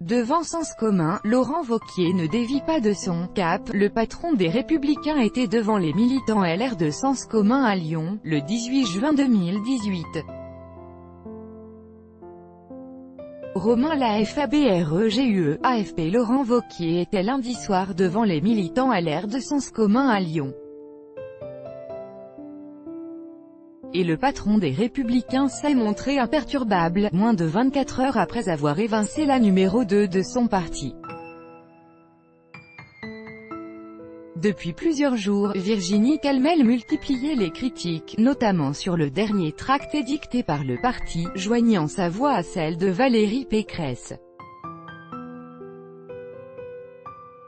Devant Sens commun, Laurent Wauquiez ne dévie pas de son cap. Le patron des Républicains était devant les militants LR de Sens commun à Lyon, le 18 juin 2018. Romain la FABREGUE, AFP. Laurent Wauquiez était lundi soir devant les militants LR de Sens commun à Lyon. Et le patron des Républicains s'est montré imperturbable, moins de 24 heures après avoir évincé la numéro 2 de son parti. Depuis plusieurs jours, Virginie Calmel multipliait les critiques, notamment sur le dernier tract édicté par le parti, joignant sa voix à celle de Valérie Pécresse.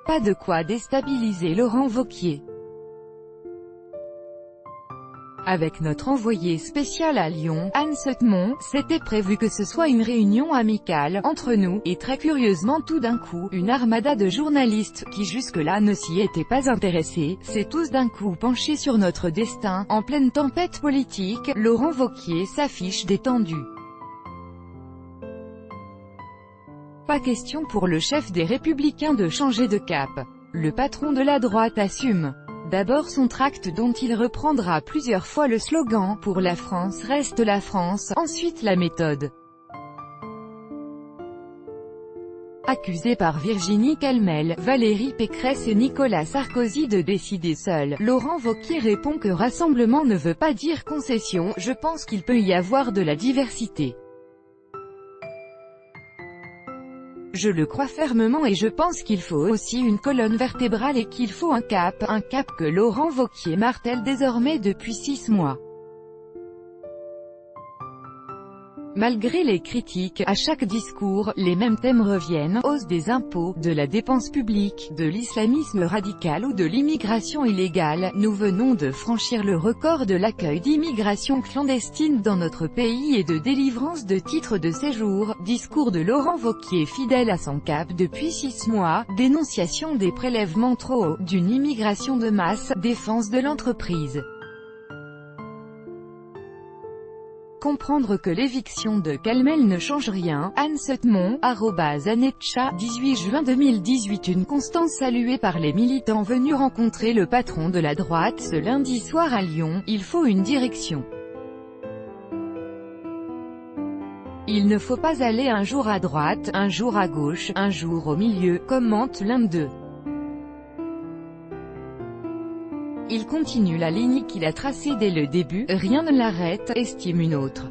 Pas de quoi déstabiliser Laurent Wauquiez. Avec notre envoyé spécial à Lyon, Anne Settemont, c'était prévu que ce soit une réunion amicale, entre nous, et très curieusement tout d'un coup, une armada de journalistes, qui jusque-là ne s'y étaient pas intéressés, s'est tous d'un coup penché sur notre destin. En pleine tempête politique, Laurent Wauquiez s'affiche détendu. Pas question pour le chef des Républicains de changer de cap. Le patron de la droite assume. D'abord son tract dont il reprendra plusieurs fois le slogan « Pour la France reste la France », ensuite la méthode. Accusé par Virginie Calmel, Valérie Pécresse et Nicolas Sarkozy de décider seul, Laurent Wauquiez répond que rassemblement ne veut pas dire concession. Je pense qu'il peut y avoir de la diversité. Je le crois fermement et je pense qu'il faut aussi une colonne vertébrale et qu'il faut un cap que Laurent Wauquiez martèle désormais depuis 6 mois. Malgré les critiques, à chaque discours, les mêmes thèmes reviennent: hausse des impôts, de la dépense publique, de l'islamisme radical ou de l'immigration illégale. Nous venons de franchir le record de l'accueil d'immigration clandestine dans notre pays et de délivrance de titres de séjour. Discours de Laurent Wauquiez fidèle à son cap depuis 6 mois, dénonciation des prélèvements trop hauts, d'une immigration de masse, défense de l'entreprise. Comprendre que l'éviction de Calmel ne change rien. Anne Settemont, @Annetcha, 18 juin 2018. Une constance saluée par les militants venus rencontrer le patron de la droite ce lundi soir à Lyon. Il faut une direction. Il ne faut pas aller un jour à droite, un jour à gauche, un jour au milieu, commente l'un d'eux. Il continue la ligne qu'il a tracée dès le début, rien ne l'arrête, estime une autre.